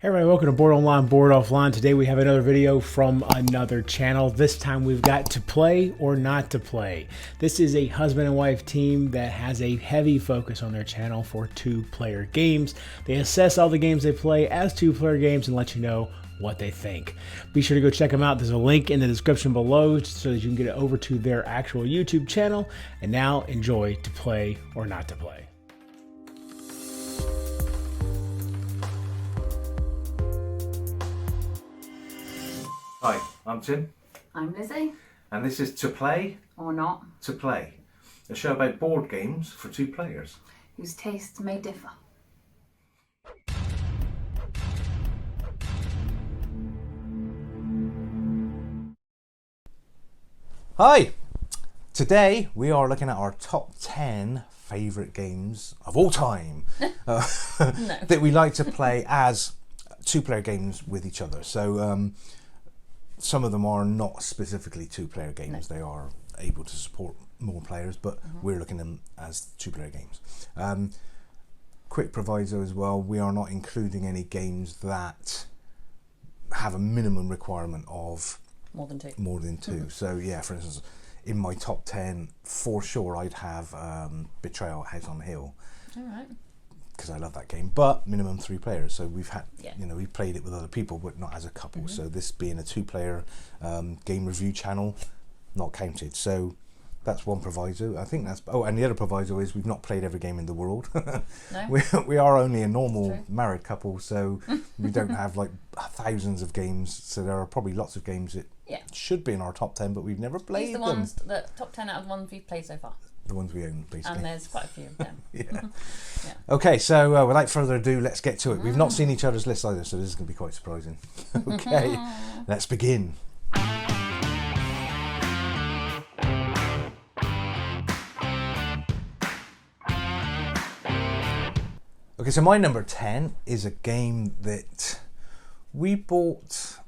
Hey everybody, welcome to Board Online, Board Offline. Today we have another video from another channel. This time we've got To Play or Not to Play. This is a husband and wife team that has a heavy focus on their channel for two-player games. They assess all the games they play as two-player games and let you know what they think. Be sure to go check them out. There's a link in the description below so that you can get it over to their actual YouTube channel. And now enjoy To Play or Not to Play. Hi, I'm Tim. I'm Lizzie. And this is To Play Or Not. To Play, a show about board games for two players. Whose tastes may differ. Hi! Today we are looking at our top 10 favourite games of all time that we like to play as two-player games with each other. So some of them are not specifically two-player games. They are able to support more players, but we're looking at them as two-player games. Quick proviso as well, we are not including any games that have a minimum requirement of More than two. More than two. So yeah, for instance, in my top 10, for sure I'd have Betrayal House on the Hill. All right. Because I love that game, but minimum 3 players. So we've had, Yeah. you know, we've played it with other people, but not as a couple. So this being a 2-player game review channel, not counted. So that's one proviso. I think that's. Oh, and the other proviso is we've not played every game in the world. No. we are only a normal True. married couple, so we don't have like thousands of games. So there are probably lots of games that should be in our top 10, but we've never played These are the them. ones, the top 10 out of the ones we've played so far. The ones we own, basically. And there's quite a few of them. Yeah. Okay, so without further ado, let's get to it. We've not seen each other's list either, so this is going to be quite surprising. Okay, let's begin. Okay, so my number 10 is a game that we bought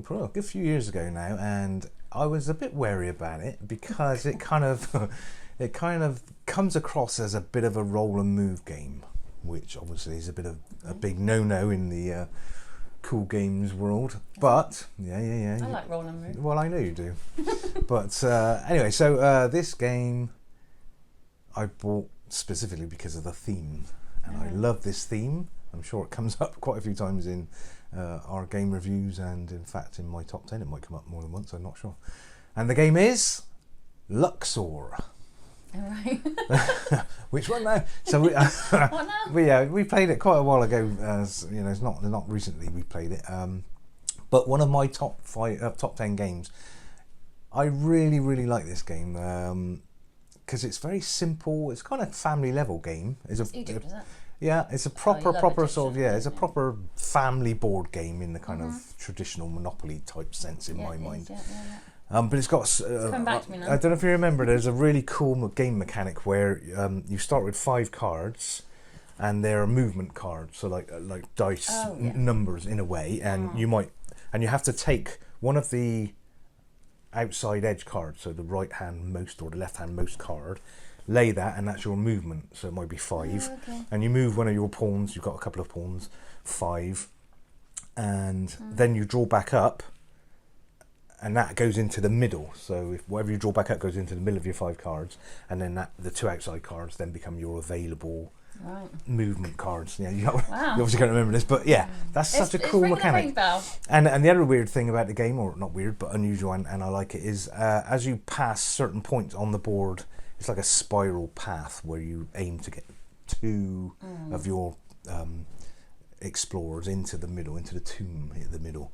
probably a good few years ago now, and I was a bit wary about it because it kind of it kind of comes across as a bit of a roll and move game, which obviously is a bit of a big no-no in the cool games world. But yeah. I like roll and move. Well, I know you do. But anyway, so this game I bought specifically because of the theme, and I love this theme. I'm sure it comes up quite a few times in our game reviews, and in fact in my top 10 it might come up more than once, I'm not sure. And the game is Luxor. Alright. Which one now? So we, What now? we played it quite a while ago. You know, it's not recently we played it. But one of my top 10 games. I really like this game because it's very simple. It's kind of family level game. It's Egypt, is it? Yeah, it's a proper sort of it's a yeah. proper family board game in the kind of traditional Monopoly type sense in my mind. But it's got. Come back to me now. I don't know if you remember. There's a really cool game mechanic where you start with 5 cards, and they're movement cards, so like dice numbers in a way, and you have to take one of the outside edge cards, so the right hand most or the left hand most card. Lay that, and that's your movement. So it might be 5, and you move one of your pawns. You've got a couple of pawns, 5, and then you draw back up. And that goes into the middle. So if whatever you draw back up goes into the middle of your 5 cards, and then the 2 outside cards then become your available movement cards. Yeah, you obviously can't remember this, but yeah, that's such a cool mechanic. And the other weird thing about the game, or not weird but unusual, and I like it, is as you pass certain points on the board, it's like a spiral path where you aim to get 2 of your explorers into the middle, into the tomb in the middle.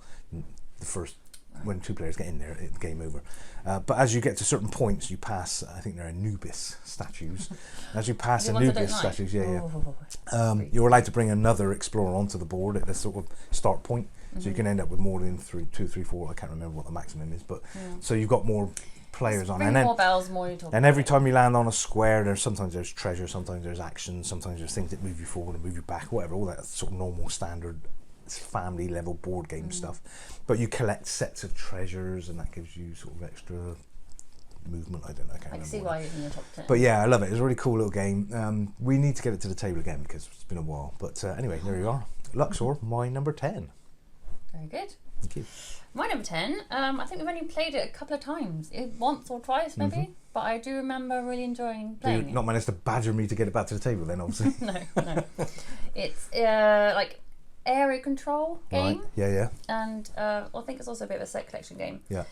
The first. When 2 players get in there, it's game over. But as you get to certain points, you pass. I think they're Anubis statues. As you pass Anubis statues, you're allowed to bring another explorer onto the board at this sort of start point. So you can end up with more than 2, 3, 4. I can't remember what the maximum is, but so you've got more players on. And then more bells, more you talk. And every time you land on a square, sometimes there's treasure, sometimes there's action, sometimes there's things that move you forward and move you back, whatever. All that sort of normal standard family level board game stuff, but you collect sets of treasures, and that gives you sort of extra movement. I don't know. I can't remember. See why it's in your top 10. But yeah, I love it. It's a really cool little game. We need to get it to the table again because it's been a while. But anyway, there you are. Luxor, my number 10. Very good. Thank you. My number 10, I think we've only played it a couple of times, once or twice maybe, but I do remember really enjoying playing it. Not managed to badger me to get it back to the table then, obviously. No. It's like area control game. Right. Yeah. And I think it's also a bit of a set collection game. Yeah.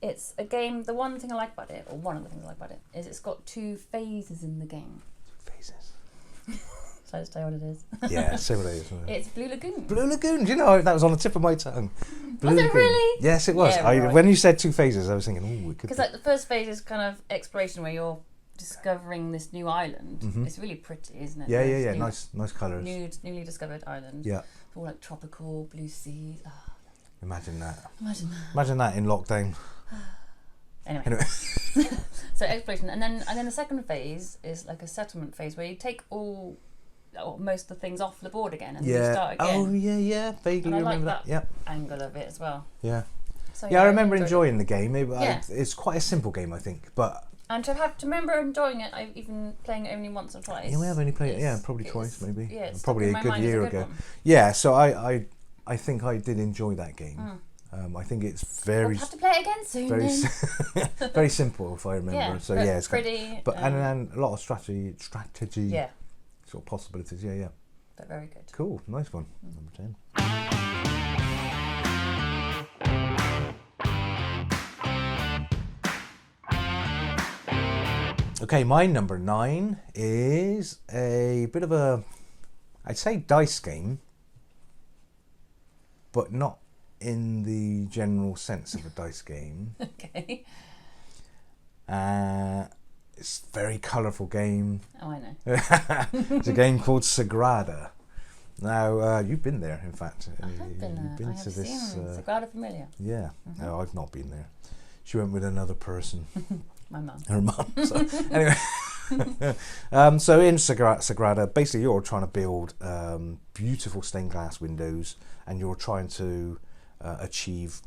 It's a game, the one thing I like about it, or one of the things I like about it, is it's got 2 phases in the game. Phases. Shall I just tell you what it is? Yeah, say what it is. It's Blue Lagoon. Blue Lagoon. Do you know that was on the tip of my tongue? Blue Was it Lagoon. really? Yes, it was. Yeah, right. When you said 2 phases, I was thinking, oh, it could. Because Be. like the first phase is kind of exploration where you're discovering this new island. It's really pretty, isn't it? Yeah. New- Nice colours. Newly discovered island. Yeah. All like tropical blue seas. Oh, Imagine that. imagine that. In lockdown. Anyway. So exploration, and then the second phase is like a settlement phase where you take most of the things off the board again and you start again. Oh yeah. Vaguely And I like remember that. Yeah. angle of it as well. Yeah. So, Yeah, I remember enjoyed it. enjoying the game. Yeah. It's quite a simple game, I think, but. And to remember enjoying it, I've even playing it only once or twice. Yeah, we have only played it. Yeah, It's- probably twice, maybe. Yeah, it's probably stuck a in my good mind as year a good ago. one. Yeah, so I think I did enjoy that game. I think it's very We'll have to play it again soon. very then. very simple, if I remember. Yeah, so but yeah, it's pretty. but and a lot of strategy Yeah, sort of possibilities. Yeah. but very good. Cool, nice one. Number 10. Okay, my number 9 is a bit of I'd say dice game, but not in the general sense of a dice game. Okay. It's a very colourful game. Oh, I know. It's a game called Sagrada. Now, you've been there, in fact. I have been there. You've been I have to this. seen Sagrada Familia. Yeah. No, I've not been there. She went with another person. My mum. Her mum. So, anyway. So in Sagrada, basically you're trying to build beautiful stained glass windows, and you're trying to achieve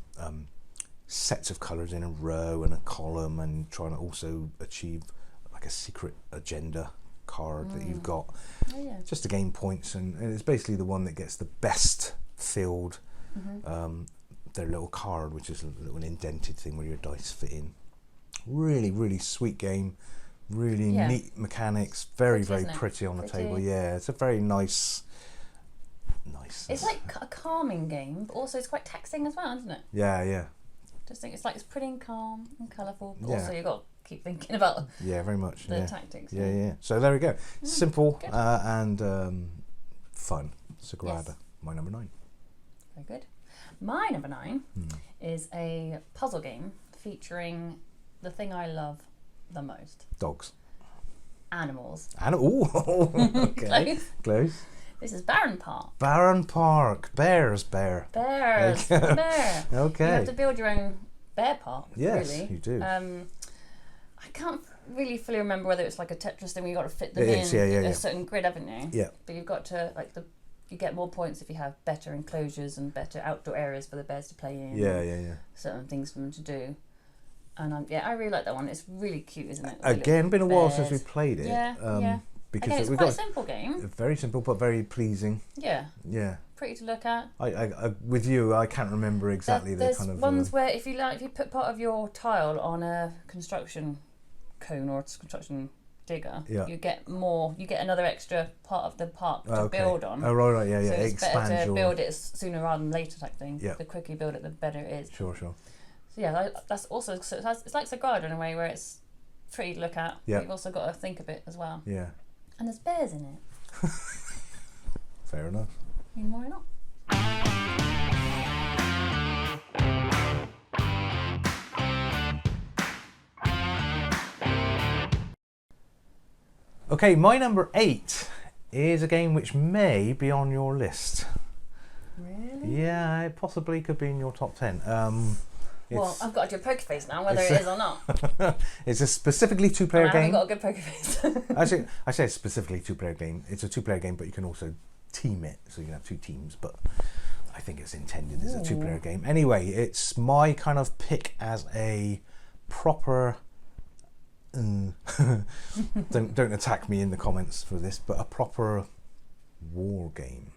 sets of colours in a row and a column, and trying to also achieve like a secret agenda card that you've got Oh, yeah. just to gain points, and it's basically the one that gets the best filled their little card, which is a little indented thing where your dice fit in. Really sweet game, really neat mechanics, very pretty on the table. Yeah, it's a very nice. It's like a calming game, but also it's quite taxing as well, isn't it? Yeah. Just think it's like it's pretty and calm and colourful, but Yeah. also you've got to keep thinking about Yeah, very much. the tactics. Yeah. So there we go. Simple good. and fun. Sagrada, Yes. my number 9. Very good. My number 9 is a puzzle game featuring the thing I love the most: Dogs. animals. And okay. Close. This is Barron Park. Barron Park. Bears. Bears. Okay. Bear. Okay. You have to build your own bear park. Yes, really. you do. I can't really fully remember whether it's like a Tetris thing where you got to fit them It in is, yeah. a certain grid, haven't you? Yeah. But you've got to you get more points if you have better enclosures and better outdoor areas for the bears to play in. Yeah. Certain things for them to do. And I really like that one. It's really cute, isn't it? Again, been a while since we bears. played it. Yeah. Because Again, it's we've quite got a simple game. very simple but very pleasing. Yeah. Yeah. Pretty to look at. I with you, I can't remember exactly There's the kind of ones where if you put part of your tile on a construction cone or a construction digger, you get more. You get another extra part of the park to build on. Oh right, yeah. So it's Expand better to your... build it sooner rather than later type thing. Yeah. The quicker you build it, the better it is. Sure. So yeah, that's also it's like Sagrada in a way where it's pretty to look at. Yeah. But you've also got to think a bit as well. Yeah. And there's bears in it. Fair enough. I mean, why not? Okay, my number 8 is a game which may be on your list. Really? Yeah, it possibly could be in your top 10. Well, I've got to do a poker face now, whether it is or not. It's a specifically two-player I haven't game. got a good poker face. Actually, I say it's specifically a two-player game. It's a two-player game, but you can also team it, so you can have 2 teams. But I think it's intended as a two-player game. Anyway, it's my kind of pick as a proper. Don't attack me in the comments for this, but a proper war game.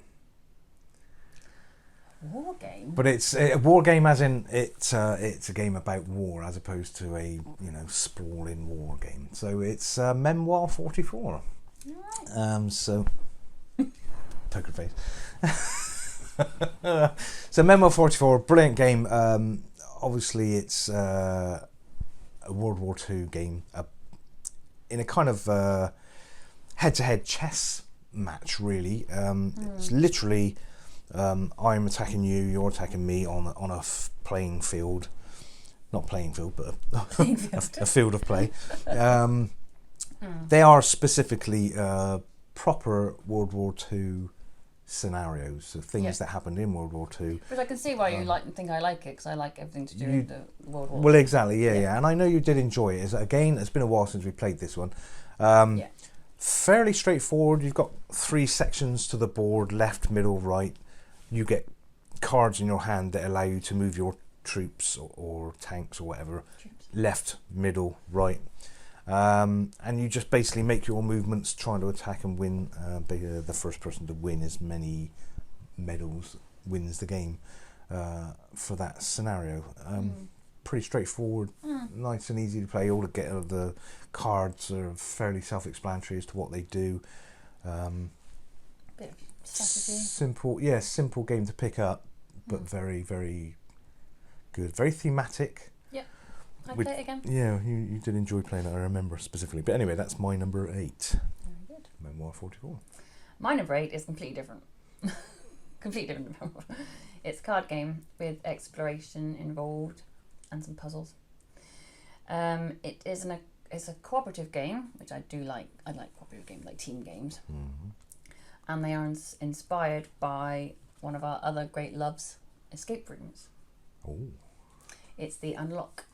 War game? But it's a war game as in it's a game about war as opposed to a sprawling war game. So it's Memoir 44. Right. So poker face. So Memoir 44, brilliant game. Obviously it's a World War II game in a kind of head-to-head chess match, really. It's literally I'm attacking you, you're attacking me on a playing field. Not playing field, but a field of play. They are specifically proper World War II scenarios, so things that happened in World War II. But I can see why you think I like it, because I like everything to do with the World War. Well, exactly, yeah. And I know you did enjoy it. Again, it's been a while since we played this one. Fairly straightforward. You've got 3 sections to the board: left, middle, right. You get cards in your hand that allow you to move your troops or tanks or whatever. Left, middle, right. And you just basically make your movements trying to attack and win. The first person to win as many medals wins the game for that scenario. Pretty straightforward, nice and easy to play. All the cards are fairly self-explanatory as to what they do. Bit of strategy. Simple game to pick up, but very, very good. Very thematic. I'd play it again. Yeah, you did enjoy playing it, I remember specifically. But anyway, that's my number 8. Very good. Memoir 44. My number 8 is completely different. Completely different than Memoir. It's a card game with exploration involved and some puzzles. It's a cooperative game, which I do like. I like cooperative games, like team games. And they are inspired by one of our other great loves, escape rooms. Oh. It's the Unlock.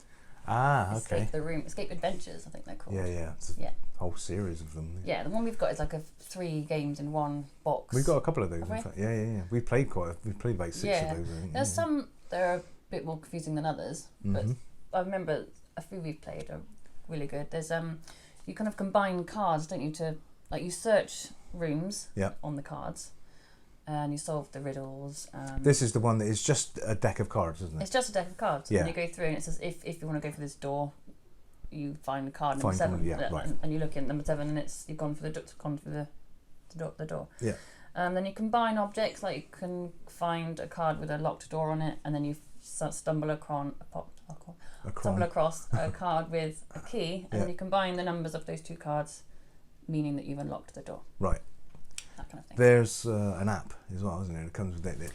Okay. Escape Adventures, I think they're called. It's a whole series of them. Yeah, the one we've got is like 3 games in one box. We've got a couple of those, Have in we? fact. Yeah. We played about 6 of those, I think. There's some that are a bit more confusing than others, but I remember a few we've played are really good. There's you kind of combine cards, don't you, to like you search rooms on the cards. And you solve the riddles. This is the one that is just a deck of cards, isn't it? It's just a deck of cards. Yeah. And you go through and it says if you want to go for this door, you find the card number 7. Right. And you look in number 7 and you've gone for the door. Yeah. Then you combine objects, like you can find a card with a locked door on it, and then you stumble across a card with a key, and then you combine the numbers of those 2 cards, meaning that you've unlocked the door. Right. That kind of thing. There's an app as well, isn't it? It comes with it. It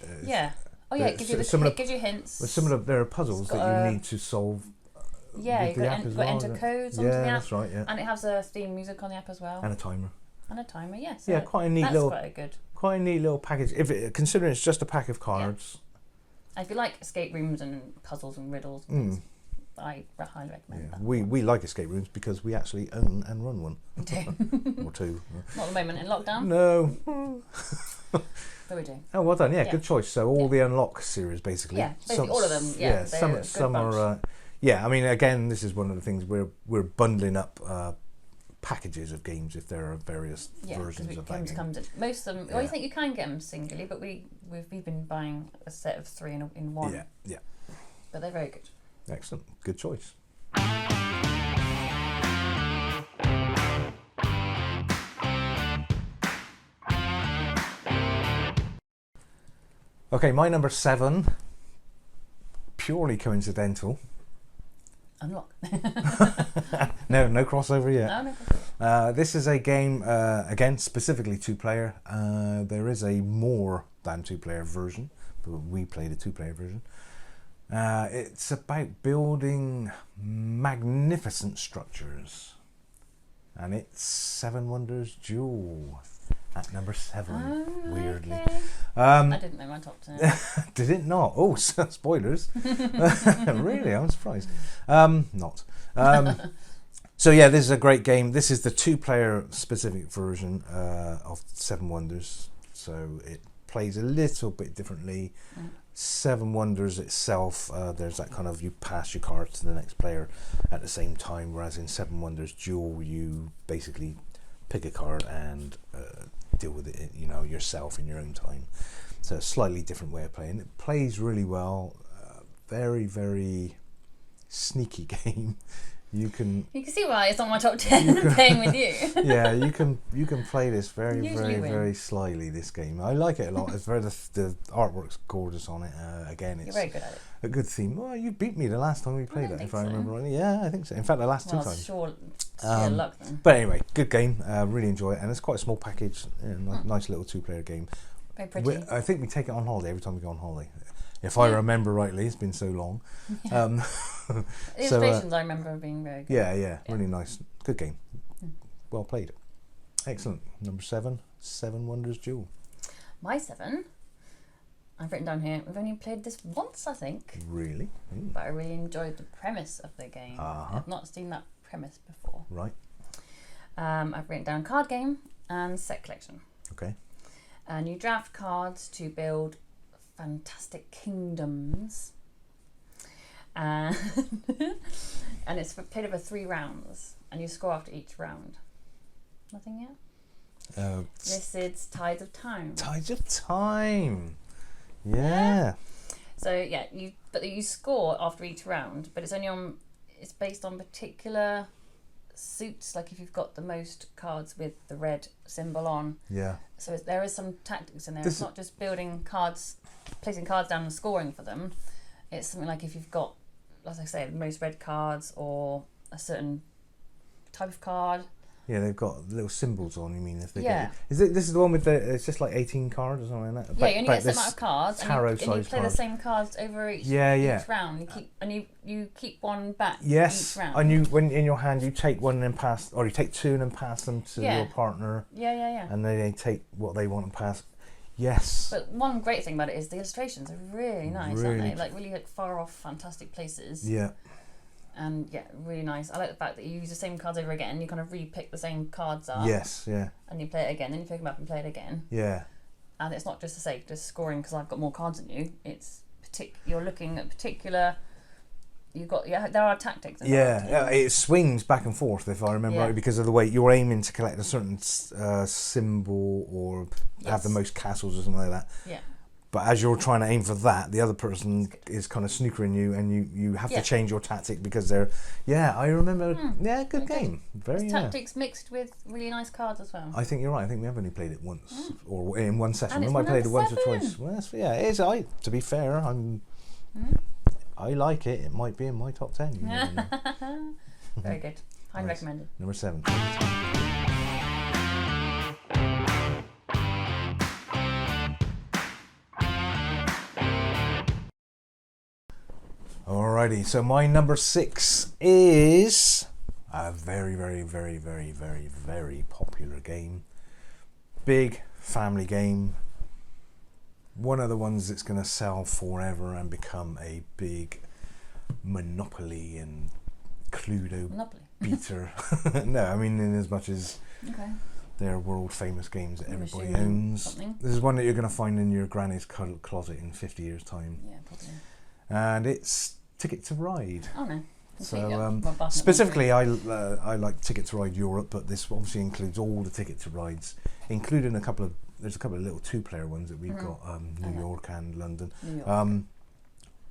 gives you gives you hints. There are puzzles that you need to solve. You've got to enter codes onto the app. That's right. Yeah. And it has a theme music on the app as well. And a timer. Yes. Yeah, quite a neat little package. Considering it's just a pack of cards. And if you like escape rooms and puzzles and riddles, I highly recommend that. We like escape rooms because we actually own and run one. Or 2. Not at the moment in lockdown. No. But we do. Oh, well done. Yeah, good choice. So all the Unlock series, basically. Yeah, basically all of them. Yeah, some are. I mean, again, this is one of the things we're bundling up packages of games if there are various versions of that game. Most of them. Well, you think you can get them singly, but we've been buying a set of 3 in one. Yeah. But they're very good. Excellent. Good choice. Okay, my number 7, purely coincidental. Unlock. No crossover yet. No crossover. This is a game, again, specifically 2-player. There is a more than 2-player version, but we played a 2-player version. It's about building magnificent structures, and it's 7 Wonders Duel at number 7. Weirdly, okay. I didn't know my top 10. Did it not? Oh, spoilers! Really, I'm surprised. Not. So yeah, this is a great game. This is the 2-player specific version of 7 Wonders. So it plays a little bit differently. 7 Wonders itself, there's that kind of, you pass your cards to the next player at the same time, whereas in 7 Wonders Duel, you basically pick a card and deal with it, you know, yourself in your own time. So a slightly different way of playing. It plays really well. Very, very sneaky game. You can see why it's on my top 10 playing with you. Yeah, you can play this very, Usually very, win. very slyly, this game. I like it a lot. It's very the artwork's gorgeous on it. Again, it's You're very good at it. a good theme. Well, you beat me the last time we played it, think if I so. remember rightly. Yeah, I think so. In fact, the last two times. Sure luck then. But anyway, good game. Really enjoy it, and it's quite a small package. Nice little 2-player game. Very pretty. I think we take it on holiday every time we go on holiday. If I remember rightly, it's been so long. The illustrations I remember being very good. Yeah, really nice. Good game. Well played. Excellent. Number 7, Seven Wonders Duel. My 7, I've written down here, we've only played this once, I think. Really? Ooh. But I really enjoyed the premise of the game. I've not seen that premise before. Right. I've written down card game and set collection. Okay. And you draft cards to build fantastic kingdoms. And it's played over 3 rounds. And you score after each round. Nothing yet? This is Tides of Time. Tides of Time. Yeah. So yeah, you score after each round, but it's based on particular suits. Like if you've got the most cards with the red symbol on. Yeah. So there is some tactics in there. It's not just building cards, placing cards down and scoring for them. It's something like if you've got, as I say, the most red cards or a certain type of card. Yeah, they've got little symbols on. You mean if they Yeah. This is the one with the? It's just like 18 cards or something like that. Yeah, you only get a certain amount of cards, and you play tarot-sized the cards. same cards over each round. You keep one back. Yes, each round. and when in your hand you take one and then pass, or you take 2 and then pass them to your partner. Yeah. And they take what they want and pass. Yes. But one great thing about it is the illustrations are really nice, aren't Really they? Like really far off, fantastic places. Yeah. And yeah, really nice. I like the fact that you use the same cards over again. You kind of re-pick the same cards up. Yes. Yeah. And you play it again. Then you pick them up and play it again. Yeah. And it's not just to say just scoring because I've got more cards than you. It's you're looking at particular. There are tactics. In Yeah, it swings back and forth if I remember right, because of the way you're aiming to collect a certain symbol or have the most castles or something like that. Yeah. But as you're trying to aim for that, the other person is kind of snookering you, and you have to change your tactic because they're. Yeah, I remember. Yeah, good game. Very tactics mixed with really nice cards as well. I think you're right. I think we have only played it once or in one session. And We it's might my played it once number or twice. Well, it is. To be fair, I like it. It might be in my top 10. You never know. Very good. Highly recommended. Number 7. Alrighty, so my number 6 is a very, very, very, very, very, very popular game. Big family game. One of the ones that's going to sell forever and become a big Monopoly and Cluedo beater. No, I mean in as much as they're world famous games that everybody owns. This is one that you're going to find in your granny's closet in 50 years' time. Yeah, probably. And it's Ticket to Ride. Oh no. So specifically, I like Ticket to Ride Europe, but this obviously includes all the Ticket to Rides, including there's a couple of little 2-player ones that we've got, New York and London.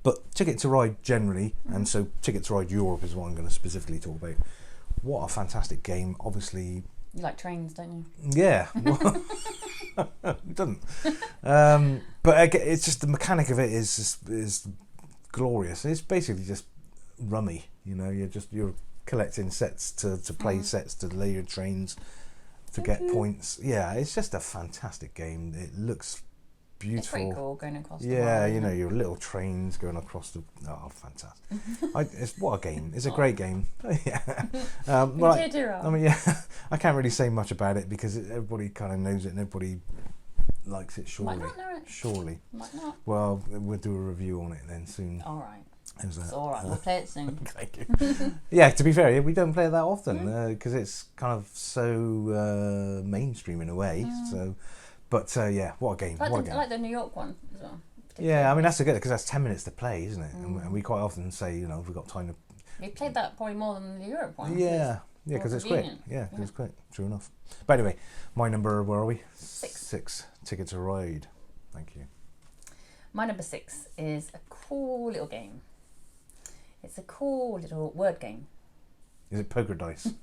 But Ticket to Ride generally, and so Ticket to Ride Europe is what I'm going to specifically talk about. What a fantastic game! Obviously, you like trains, don't you? Yeah, who doesn't? But it's just the mechanic of it is glorious. It's basically just rummy, you know. You're collecting sets to play sets to lay your trains to get points. Yeah, it's just a fantastic game. It looks beautiful. It's pretty cool going across the yeah, world, you know, your little trains going across the fantastic. What a game. It's a great game. Yeah. I mean, yeah, I can't really say much about it because everybody kind of knows it and everybody likes it, surely. Might not know it. Surely. Might not. Well, we'll do a review on it then soon. All right. How's that? It's all right. We'll play it soon. Thank you. Yeah, to be fair, we don't play it that often because it's kind of so mainstream in a way. So, but yeah, what a game! I What a game! like the New York one as well. Yeah, I mean that's good because that's 10 minutes to play, isn't it? And we quite often say, you know, if we've got time to. We played that probably more than the Europe one. Yeah, Yeah, because More it's quick. convenient. Yeah, because it's quick. True enough. But anyway, my number, where are we? 6. 6. Ticket to Ride. Thank you. My number 6 is a cool little game. It's a cool little word game. Is it poker dice?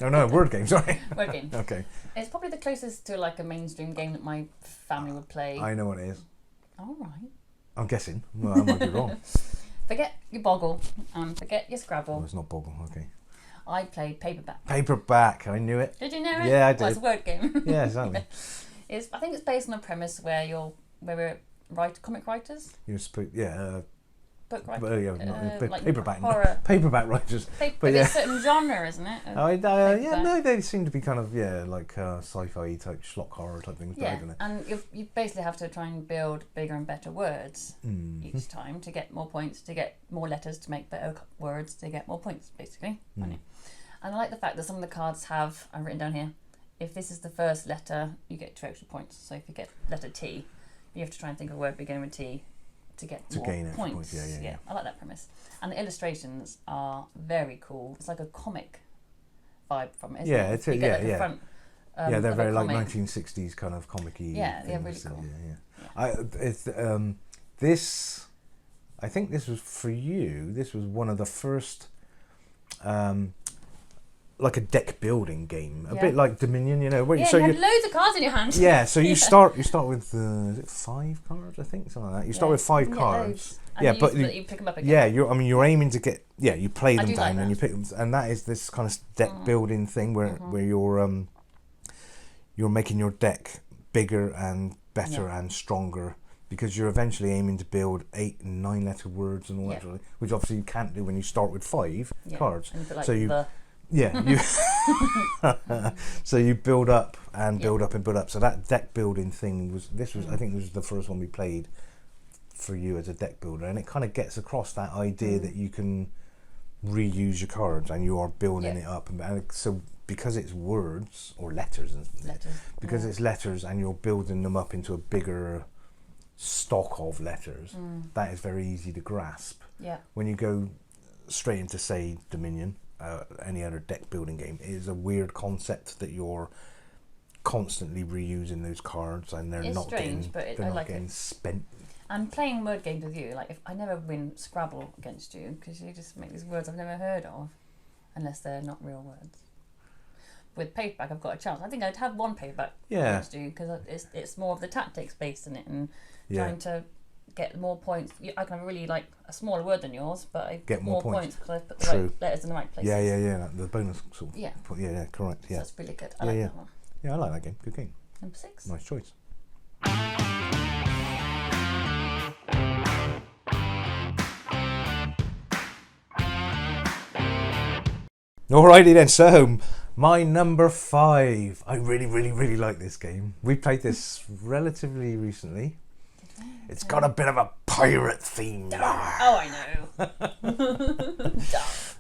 No, word game, sorry. Word game. Okay. It's probably the closest to like a mainstream game that my family would play. I know what it is. All right. I'm guessing. Well, I might be wrong. Forget your Boggle and forget your Scrabble. Oh, it's not Boggle, okay. I played Paperback. Paperback, I knew it. Did you know it? Yeah, I did. Well, it's a word game. Yeah, exactly. I think it's based on a premise where we're comic writers, You're supposed, book but, writers, like paperback, horror. paperback writers. But But it's a certain genre, isn't it? Yeah, no, they seem to be kind of like sci-fi type schlock horror type things. Yeah, Don't they? and you basically have to try and build bigger and better words each time to get more points, to get more letters, to make better words, to get more points, basically. And I like the fact that some of the cards have, I've written down here, if this is the first letter, you get 2 extra points. So if you get letter T, you have to try and think of a word beginning with T to get more gain extra points. points. Yeah. I like that premise. And the illustrations are very cool. It's like a comic vibe from it. Yeah, it's it's the front. Yeah, they're of very a like comic. 1960s kind of comic-y. Yeah, they're things. really cool. Yeah. This, I think this was for you. This was one of the first, like a deck building game, a bit like Dominion, you know. Where Yeah, so you had loads of cards in your hand. yeah, so you start with is it 5 cards? I think something like that. You start with 5 cards. Yeah, but you pick them up again. yeah, you're aiming to get you play them do down like and you that. pick them, and that is this kind of deck building thing where you're making your deck bigger and better and stronger, because you're eventually aiming to build 8 and 9 letter words and all that, which obviously you can't do when you start with 5 cards. And you put, like, so you so you build up and build up and build up. So that deck building thing was I think this was the first one we played for you as a deck builder, and it kind of gets across that idea that you can reuse your cards and you are building it up, and so because it's words or letters it's letters and you're building them up into a bigger stock of letters, that is very easy to grasp. When you go straight into, say, Dominion, any other deck building game, it is a weird concept that you're constantly reusing those cards and they're not getting spent. And playing word games with you, like, if I never win Scrabble against you, because you just make these words I've never heard of, unless they're not real words. With Paperback, I've got a chance. I think I'd have one Paperback against you, because it's more of the tactics based in it, and trying to get more points. I can have really like a smaller word than yours, but I get more points because I put the right letters in the right places. Yeah. The bonus sort of. Yeah, correct. So that's really good. I like that one. Yeah, I like that game. Good game. Number 6. Nice choice. Alrighty then, so my number 5. I really like this game. We played this relatively recently. It's got a bit of a pirate theme. Oh, I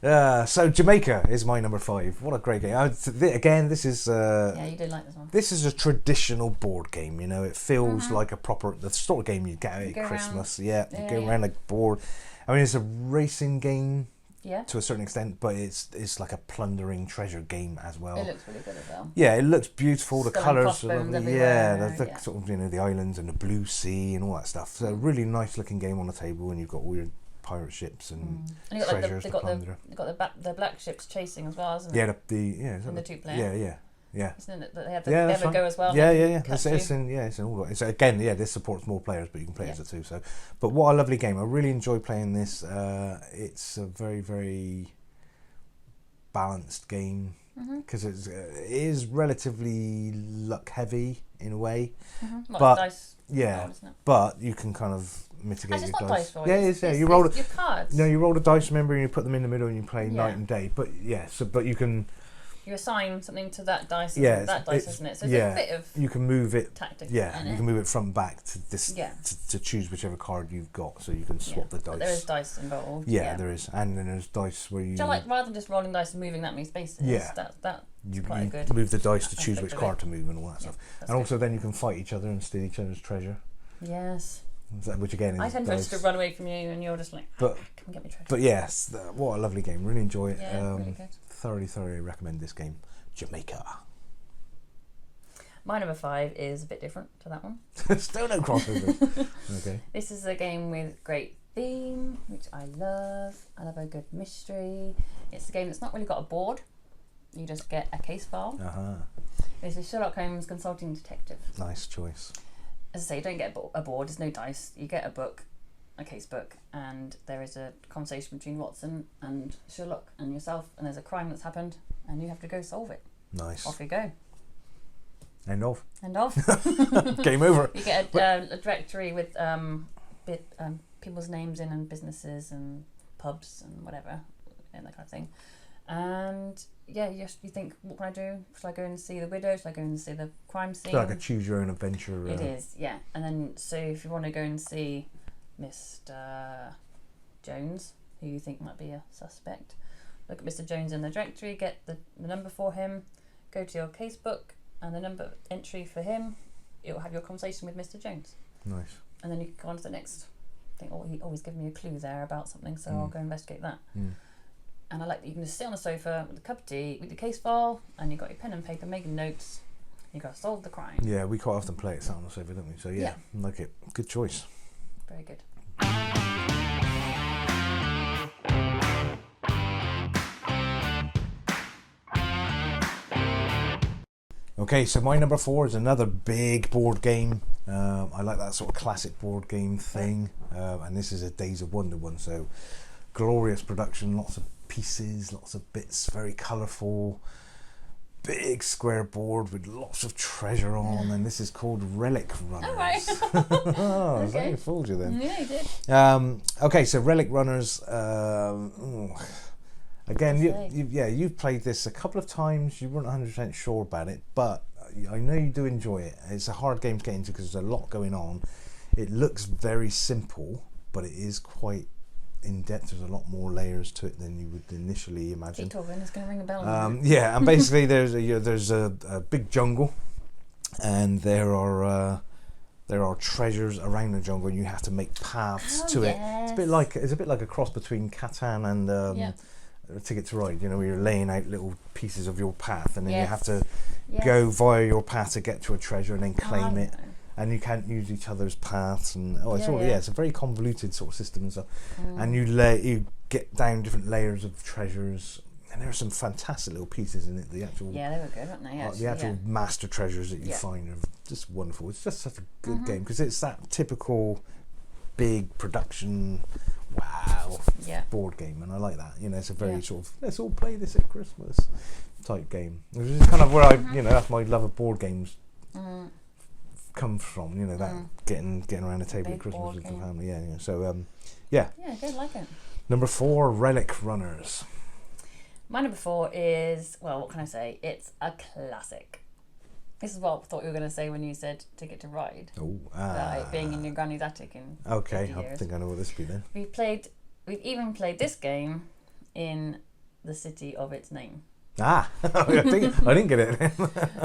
know. So Jamaica is my number 5. What a great game. Again, this is... yeah, you did like this one. This is a traditional board game, you know. It feels like the sort of game you get at Christmas. You go around like board. I mean, it's a racing game. Yeah. To a certain extent, but it's like a plundering treasure game as well. It looks really good as well. Yeah, it looks beautiful. The colours are lovely. Everywhere. The sort of, you know, the islands and the blue sea and all that stuff. So really nice looking game on the table, and you've got weird pirate ships and you got treasures to plunder. They've got the black ships chasing as well, isn't it? Yeah, the 2-player. Yeah. Isn't it that they have a go as well? Yeah. It's in all right. So again, this supports more players, but you can play as a 2. So, but what a lovely game! I really enjoy playing this. It's a very, very balanced game because it is relatively luck heavy in a way. But dice isn't it? But you can kind of mitigate your dice. You roll your cards. No, you roll the dice. Remember, and you put them in the middle, and you play night and day. But but you can. You assign something to that dice. That dice, isn't it? So it's a bit of. You can move it. Tactics. Yeah, you can move it front and back to this. To choose whichever card you've got, so you can swap the dice. But there is dice involved. Yeah, there is, and then there's dice where you. So like rather than just rolling dice and moving that many spaces. You quite good. move the dice to choose which card to move and all that stuff, and good. also then you can fight each other and steal each other's treasure. Yes. which again is I tend to run away from you, and you're just like, come get me treasure. But yes, what a lovely game. Really enjoy it. Yeah, really good. Thoroughly recommend this game. Jamaica. My number 5 is a bit different to that one. Still no crossovers. Okay. This is a game with great theme, which I love. I love a good mystery. It's a game that's not really got a board. You just get a case file. This is Sherlock Holmes Consulting Detective. Nice choice. As I say, you don't get a board. There's no dice. You get a book, a case book, and there is a conversation between Watson and Sherlock and yourself, and there's a crime that's happened, and you have to go solve it. Nice. Off you go. End of. Game over. You get a directory with people's names in, and businesses and pubs and whatever, and that kind of thing. And yeah, you think, what can I do? Should I go and see the widow? Should I go and see the crime scene? It's like a choose your own adventure. It is, yeah. And then, so if you want to go and see Mr. Jones, who you think might be a suspect, look at Mr. Jones in the directory, get the number for him, go to your casebook, and the number entry for him, it will have your conversation with Mr. Jones. Nice. And then you can go on to the next thing. Oh, he always gives me a clue there about something, so I'll go investigate that. And I like that you can just sit on the sofa with a cup of tea, with your case file, and you've got your pen and paper making notes. You've got to solve the crime. Yeah, we quite often play it sat on the sofa, don't we? So yeah, I like it. Good choice. Very good. Okay, so my number 4 is another big board game. I like that sort of classic board game thing. And this is a Days of Wonder one, so glorious production, lots of pieces, lots of bits, very colourful, big square board with lots of treasure on, and this is called Relic Runners. All right. Oh, I fooled you then. Yeah, you did. Okay, so Relic Runners. Again, you've played this a couple of times. You weren't 100% sure about it, but I know you do enjoy it. It's a hard game to get into because there's a lot going on. It looks very simple, but it is quite in depth. There's a lot more layers to it than you would initially imagine. Keep talking, it's going to ring a bell. Yeah, and basically there's a big jungle, and there are treasures around the jungle, and you have to make paths to it. It's a bit like a cross between Catan and Ticket to Ride. You know, where you're laying out little pieces of your path, and then you have to go via your path to get to a treasure and then claim it. And you can't use each other's paths, and it's a very convoluted sort of system and stuff. And you get down different layers of treasures, and there are some fantastic little pieces in it. The actual they were good, weren't they? Actually, the actual master treasures that you find are just wonderful. It's just such a good game because it's that typical big production board game, and I like that. You know, it's a very sort of let's all play this at Christmas type game. Which is kind of where that's my love of board games. Comes from, you know, that getting around the table at Christmas with the family. So good, like it. Number 4, Relic Runners. My number 4 is, well, what can I say? It's a classic. This is what I thought you were going to say when you said Ticket to Ride. It being in your granny's attic in 50 years. I think I know what this will be then. We've even played this game in the city of its name. I didn't get it.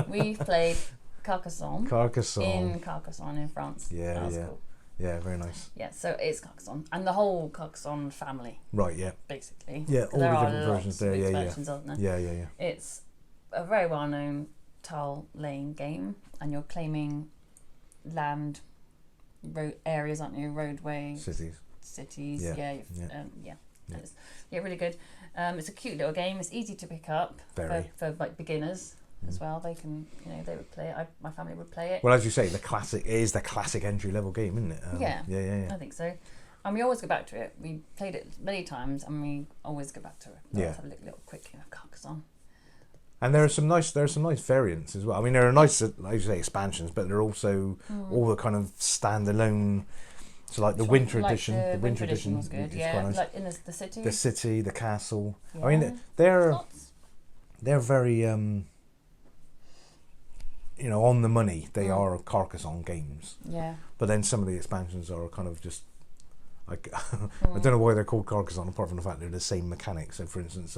We've played Carcassonne. In Carcassonne in France. Cool. Yeah, very nice. Yeah, so it's Carcassonne and the whole Carcassonne family. Right, yeah. Basically. Yeah, all the different versions there. Aren't there? Yeah. It's a very well-known tile laying game, and you're claiming land, areas, aren't you? Roadways. Cities. Yeah. It's really good. It's a cute little game. It's easy to pick up for like beginners. As well, they can, they would play it. My family would play it. Well, as you say, it is the classic entry-level game, isn't it? Yeah. I think so, and we always go back to it. We played it many times, and we always go back to it. Let's have a little quick Carcassonne. And there are some nice variants as well. I mean, there are nice, like you say, expansions, but there are also all the kind of standalone. So, like the winter edition. The winter edition was good. Quite nice. Like in the city. The city, the castle. Yeah. I mean, they're very. On the money, they are Carcassonne games. Yeah. But then some of the expansions are kind of just like I don't know why they're called Carcassonne, apart from the fact they're the same mechanics. So, for instance,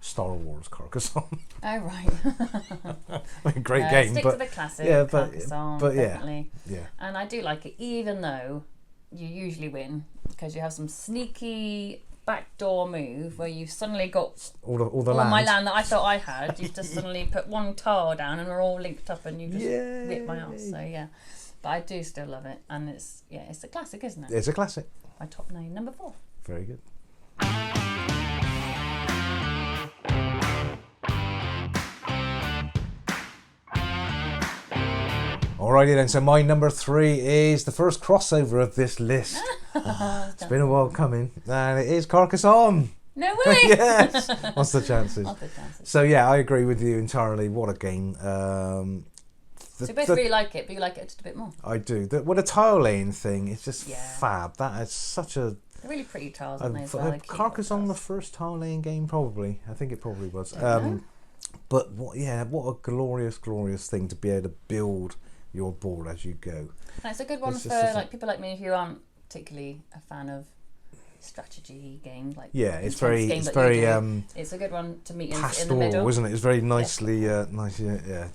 Star Wars Carcassonne. Oh right. Great game. Stick to the classic. Carcassonne, definitely. Yeah. And I do like it, even though you usually win because you have some sneaky backdoor move where you've suddenly got all the all land. my land that I thought I had. You've just suddenly put one tile down and we're all linked up and you just whip my ass. So yeah, but I do still love it, and it's a classic, isn't it? It's a classic. My top 9, number 4. Very good. Alrighty then, so my number 3 is the first crossover of this list. It's been a while coming, and it is Carcassonne. No way! Yes! What's the chances? What's the chances? So yeah, I agree with you entirely. What a game. So you both really like it, but you like it just a bit more. I do. The tile laying thing is just fab. That is such a... They're really pretty tiles, aren't they, as well? Carcassonne, the first tile laying game, probably. I think it probably was. But what a glorious, glorious thing to be able to build your board as you go. And it's a good one for people like me who aren't particularly a fan of strategy games. It's a good one to meet pastoral, in the middle, isn't it? It's very nicely,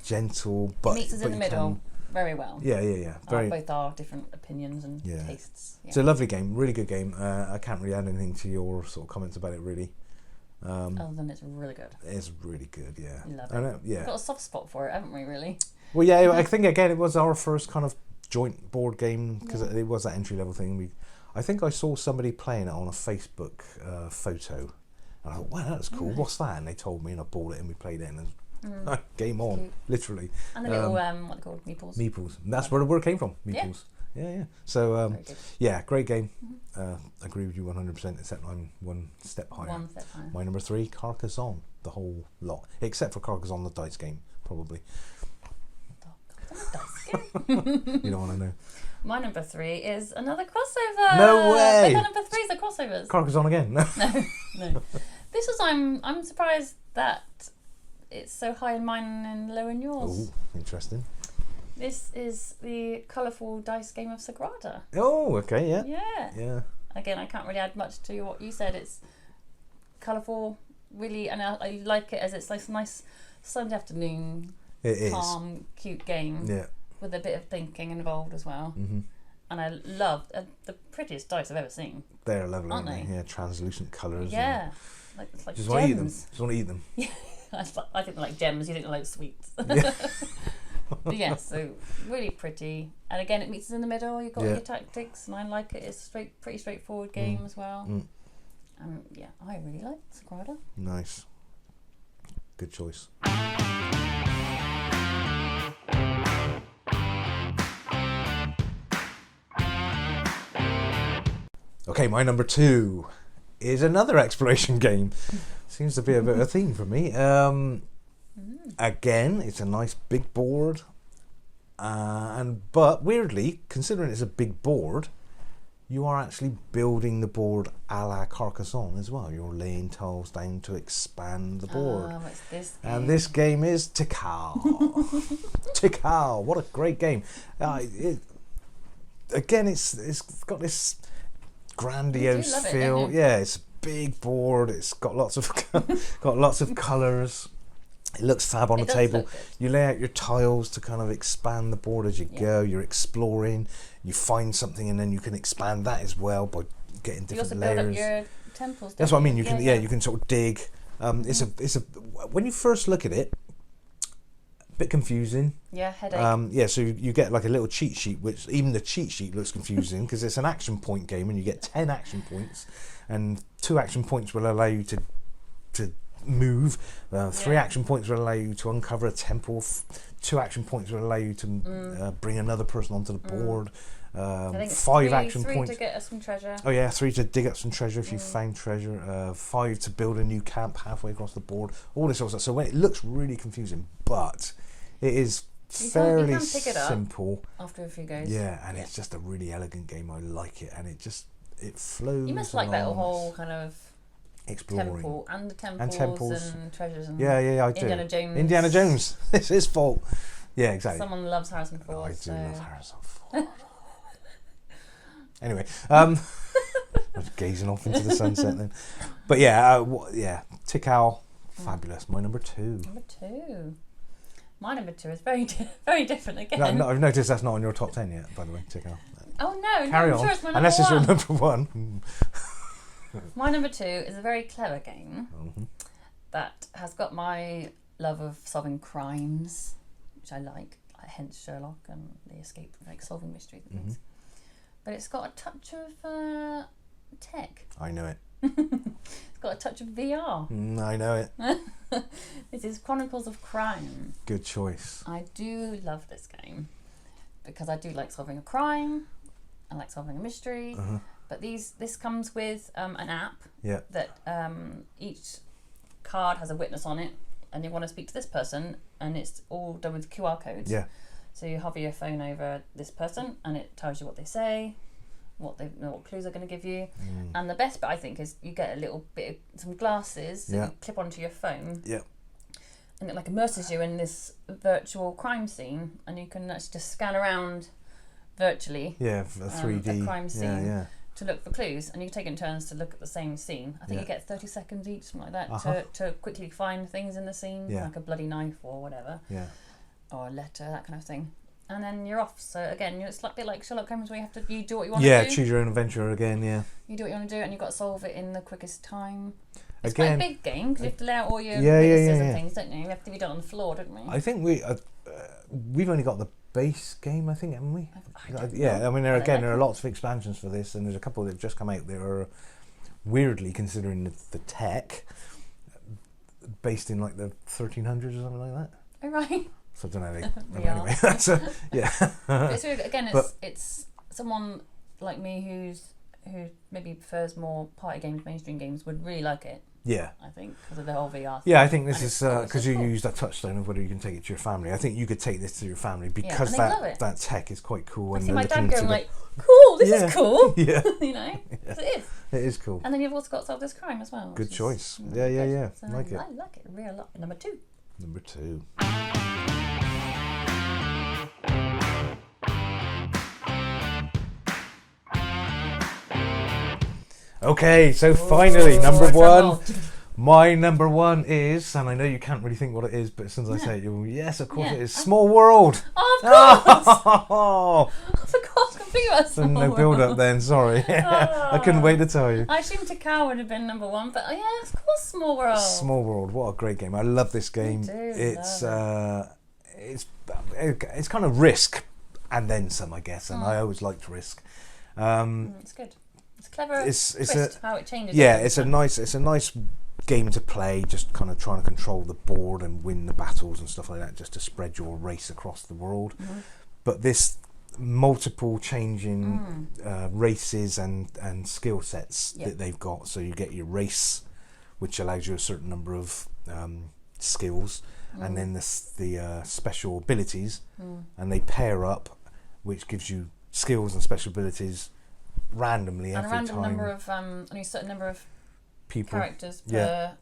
gentle, but it meets us in the middle very well. Yeah. Very. Both our different opinions and tastes. Yeah. It's a lovely game, really good game. I can't really add anything to your sort of comments about it, really. Other than it's really good. It's really good, yeah. Love it. We've got a soft spot for it, haven't we, really? Well, yeah, I think, again, it was our first kind of joint board game, because it was that entry-level thing. I think I saw somebody playing it on a Facebook photo, and I thought, wow, that's cool. What's that? And they told me, and I bought it, and we played it, and game on, cute. Literally. And the little, what are they called, meeples? Meeples. That's where the word came from, meeples. Yeah. So, great game. Agree with you 100%, except I'm one step higher. My number 3, Carcassonne, the whole lot. Except for Carcassonne, the dice game, probably. You don't want to know. My number 3 is another crossover. No way! My number 3 is the crossovers. Carcassonne again? No. This was, I'm surprised that it's so high in mine and low in yours. Oh, interesting. This is the colourful dice game of Sagrada. Oh, okay, Yeah. Again, I can't really add much to what you said. It's colourful, really, and I like it as it's like a nice Sunday afternoon, calm, cute game. Yeah. With a bit of thinking involved as well. Mm-hmm. And I love the prettiest dice I've ever seen. They're lovely, aren't they? Yeah, translucent colours. Yeah. It's like just gems. want to eat them. Just want to eat them. Yeah. I think they're like gems, you think they're like sweets. Yeah. But yeah, so really pretty. And again, it meets us in the middle. You've got your tactics, and I like it. It's pretty straightforward game as well. I really like Sagrada. Nice. Good choice. Okay, my number 2 is another exploration game. Seems to be a bit of a theme for me. Again, it's a nice big board, but weirdly, considering it's a big board, you are actually building the board a la Carcassonne as well. You're laying tiles down to expand the board. Oh, what's this game? And this game is Taku. Taku, what a great game! Again, it's got this grandiose feel. Yeah, it's a big board. It's got lots of colours. It looks fab on the table. You lay out your tiles to kind of expand the board as you go. You're exploring. You find something, and then you can expand that as well by getting different layers. You also build up your temples. That's what I mean. You can you can sort of dig. It's a when you first look at it, a bit confusing. Yeah, headache. So you get like a little cheat sheet, which even the cheat sheet looks confusing because it's an action point game, and you get 10 action points, and 2 action points will allow you to move. 3 action points will allow you to uncover a temple. 2 action points will allow you to bring another person onto the board. 5 action points. 3 to get us some treasure. Oh yeah, 3 to dig up some treasure if you found treasure. 5 to build a new camp halfway across the board. All this sort of stuff. So when it looks really confusing, but it is fairly you can pick it simple up after a few goes. Yeah, and it's just a really elegant game. I like it, and it flows. You must like that whole kind of exploring temple and the temples and treasures and I do. Indiana Jones. It's his fault. Yeah, exactly. Someone loves Harrison Ford. I do love Harrison Ford. Anyway, I was gazing off into the sunset then. But Taku, fabulous. My number 2. Number 2. My number 2 is very different again. No, I've noticed that's not on your top 10 yet, by the way, Taku. Oh no, Carry I'm on. sure it's my number Unless it's your one. number one. My number 2 is a very clever game that has got my love of solving crimes, which I like hence Sherlock and the escape, like solving mysteries and things. But it's got a touch of tech. I know it. It's got a touch of VR. I know it. This is Chronicles of Crime. Good choice. I do love this game because I do like solving a crime. I like solving a mystery. But this comes with an app that each card has a witness on it, and you want to speak to this person, and it's all done with QR codes. Yeah. So you hover your phone over this person, and it tells you what they say, what clues they're going to give you. And the best bit, I think, is you get a little bit of some glasses that you clip onto your phone. Yeah. And it like immerses you in this virtual crime scene, and you can actually just scan around virtually. Yeah, a 3D crime scene. Yeah. To look for clues, and you take it in turns to look at the same scene. I think you get 30 seconds each, something like that, to quickly find things in the scene, like a bloody knife or whatever, or a letter, that kind of thing. And then you're off. So again, it's like a bit like Sherlock Holmes, where you do what you want to do. Yeah, choose your own adventure again. Yeah. You do what you want to do, and you've got to solve it in the quickest time. It's quite a big game because you have to lay out all your witnesses and things, don't you? You have to be done on the floor, don't we? I think we've only got the base game, I think, haven't we? I mean, there are lots of expansions for this, and there's a couple that have just come out that are weirdly, considering the tech, based in like the 1300s or something like that. Oh, right. So I don't know. Anyway, so, yeah. It's really, again, it's someone like me who maybe prefers more party games, mainstream games, would really like it. Yeah, I think because of the whole VR thing. Yeah, I think this is because you used that touchstone of whether you can take it to your family. I think you could take this to your family because that tech is quite cool. I see my dad going like, "Cool, this is cool." Yeah, you know, it is. It is cool. And then you've also got Solve This Crime as well. Good choice. Yeah. So like it. I like it real lot. Number 2. Number 2. Okay, so finally, number 1. My number 1 is, and I know you can't really think what it is, but as soon as I say it, you'll, yes, of course it is, Small World. Oh, of course! Oh. I forgot completely about Small World. No build-up then, sorry. I couldn't wait to tell you. I assumed Taku would have been number 1, but yeah, of course Small World. Small World, what a great game. I love this game. It's kind of risk, and then some, I guess, and I always liked risk. It's good. It's clever. It's how it changes. Yeah, it's a nice game to play. Just kind of trying to control the board and win the battles and stuff like that, just to spread your race across the world. But this multiple changing races and skill sets that they've got. So you get your race, which allows you a certain number of skills, and then the special abilities, and they pair up, which gives you skills and special abilities randomly and every time. And a random number of only a certain number of people, characters per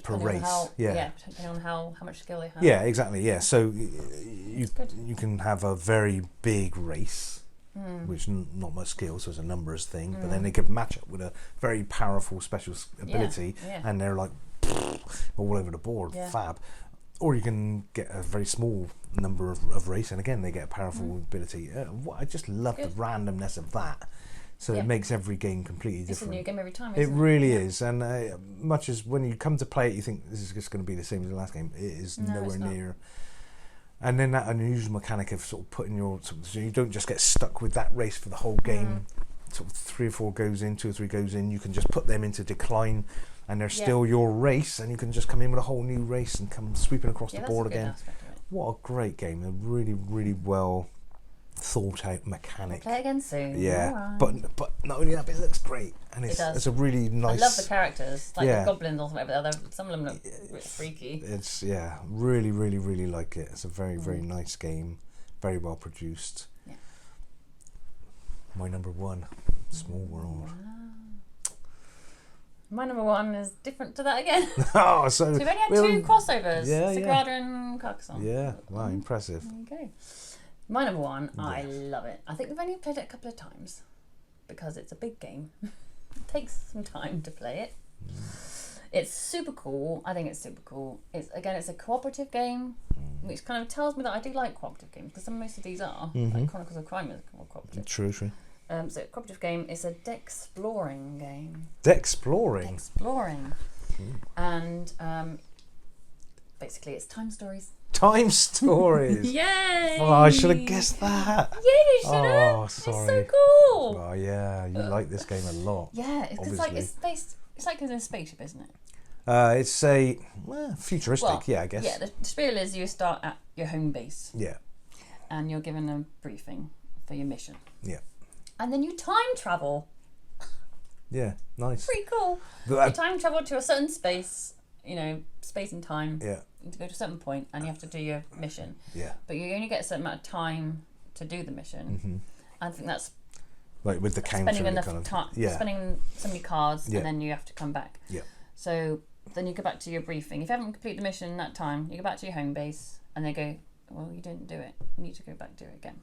per race. Depending on how much skill they have. Yeah, exactly. Yeah, so you can have a very big race, which not much skill, so it's a numbers thing. But then they could match up with a very powerful special ability, and they're like all over the board, fab. Or you can get a very small number of race, and again they get a powerful ability. I just love the randomness of that. So it makes every game completely different. It's a new game every time, isn't it? It really is. And much as when you come to play it, you think this is just going to be the same as the last game. It is nowhere near. And then that unusual mechanic of sort of putting your... So you don't just get stuck with that race for the whole game. Sort of 3 or 4 goes in, 2 or 3 goes in. You can just put them into decline, and they're still your race, and you can just come in with a whole new race and come sweeping across the board again. What a great game. A really, really well thought out mechanic. We'll play again soon. Yeah, but not only that, but it looks great, and it's a really nice. I love the characters, like the goblins or whatever. Some of them look freaky. It's really, really, really like it. It's a very, very nice game, very well produced. Yeah. My number 1, Small World. Wow. My number 1 is different to that again. So we've only had 2 crossovers, Sagrada and Carcassonne. Yeah, wow, impressive. There you go. My number 1, I love it. I think we've only played it a couple of times because it's a big game. It takes some time to play it. It's super cool. I think it's super cool. It's a cooperative game, which kind of tells me that I do like cooperative games, because most of these are. Like Chronicles of Crime is more cooperative. True. So cooperative game is a deck-exploring game. Deck-exploring? Deck-exploring. And basically it's time stories. Time stories? Yay! Oh, I should have guessed that. Yeah, you should have. Oh, sorry. It's so cool. Oh, yeah, you like this game a lot. Yeah, it's like obviously. it's like in a spaceship, isn't it? It's a futuristic, Well, yeah, I guess. Yeah, the spiel is you start at your home base. Yeah. And you're given a briefing for your mission. Yeah. And then you time travel. Yeah, nice. Pretty cool. You time travel to a certain space, space and time. Yeah. To go to a certain point, and you have to do your mission. Yeah. But you only get a certain amount of time to do the mission. I think that's like with the counter. Spending enough kind of, time, yeah. spending so many cards, Yeah. and then you have to come back. Yeah. So then you go back to your briefing. If you haven't completed the mission in that time, you go back to your home base, and they go, "Well, you didn't do it. You need to go back to it again."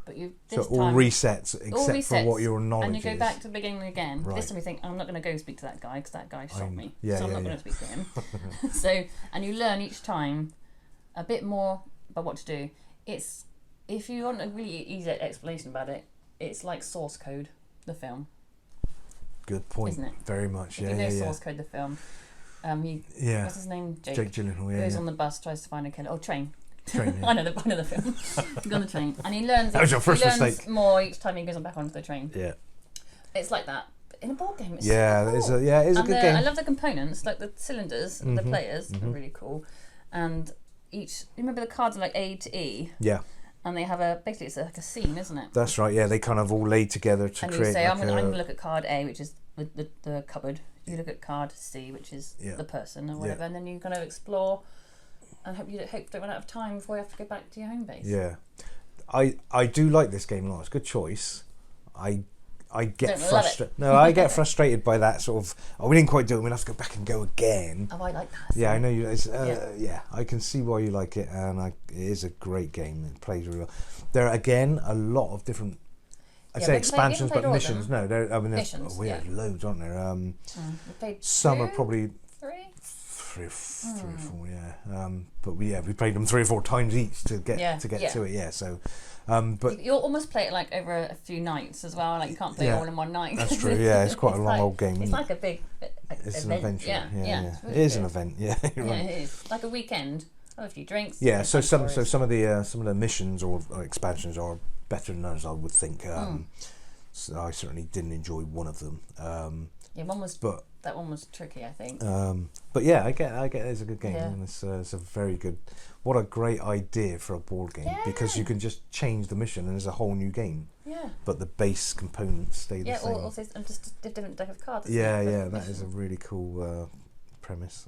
But so all resets except for what your knowledge and you go is. back to the beginning again. Right. This time you think, I'm not going to go speak to that guy because that guy shot me. Yeah, so I'm not going to speak to him. So, and you learn each time a bit more about what to do. It's, if you want a really easy explanation about it, it's like Source Code, the film. Good point. Isn't it? Very much. If Yeah, you know yeah, Source Code, the film. What's his name? Jake Gyllenhaal. Yeah, goes on the bus, tries to find a killer. Oh, Train. Train. Yeah. I know the film. He's on the train, and he learns. That was your first learns mistake. more each time he goes on back onto the train. Yeah. It's like that but in a board game. It's Yeah, so cool. it's a good game. I love the components, like the cylinders, the players are really cool, and each. You remember the cards are like A to E. Yeah. And they have basically it's like a scene, isn't it? That's right. Yeah, they kind of all lay together to and create. And you say, like I'm going to look at card A, which is the cupboard. You look at card C, which is the person or whatever, and then you kind of explore. And hope you don't run out of time before you have to go back to your home base. Yeah, I do like this game a lot. It's a good choice. I get frustrated. No, I get frustrated by that sort of. Oh, we didn't quite do it. We'll have to go back and go again. Oh, I like that. Yeah, I know you. Yeah, I can see why you like it, and it is a great game. It plays really well. There are again a lot of different. I say expansions, but missions. No, there's missions. There's loads, aren't there? We played some are probably three or four, yeah. But we played them 3 or 4 times each to get to it, yeah. So, but you'll almost play it like over a few nights as well. Like you can't play it all in one night. That's true. Yeah, it's quite a long old game. It's like a big. It's event. an adventure. Yeah. Really it is good. an event. Yeah, you're right. It is like a weekend. Have a few drinks. Yeah. So some of the missions or expansions are better than others, I would think. So I certainly didn't enjoy one of them. That one was tricky, I think. But yeah, I get it's a good game, Yeah. and it's a very good. What a great idea for a board game, because you can just change the mission and there's a whole new game. Yeah. But the base components stay the same. Yeah, also just a different deck of cards. Yeah, that is a really cool premise.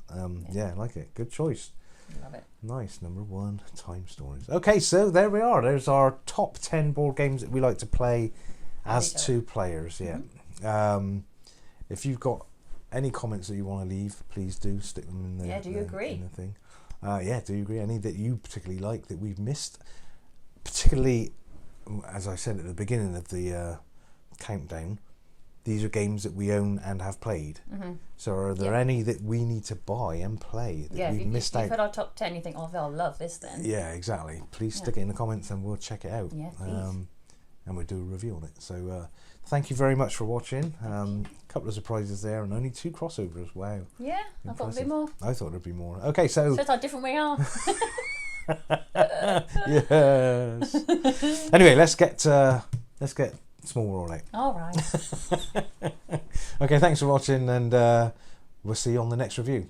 Yeah, I like it. Good choice. Love it. Nice. Number 1, Time Stories. Okay, so there we are. There's our top 10 board games that we like to play as 2 players. Yeah. If you've got any comments that you want to leave, please do stick them in the. Yeah, do you agree? In the thing. Do you agree? Any that you particularly like that we've missed? Particularly, as I said at the beginning of the countdown, these are games that we own and have played. So are there any that we need to buy and play that we've missed out? If you've had our top 10, you think, oh, they'll love this then. Yeah, exactly. Please stick it in the comments and we'll check it out. Yeah, please. And we'll do a review on it. So thank you very much for watching. A couple of surprises there and only 2 crossovers. Wow. Yeah, I thought there'd be more. I thought there'd be more. Okay, so Shows how different we are. yes. Anyway, let's get small roulette. All right. Okay, thanks for watching, and we'll see you on the next review.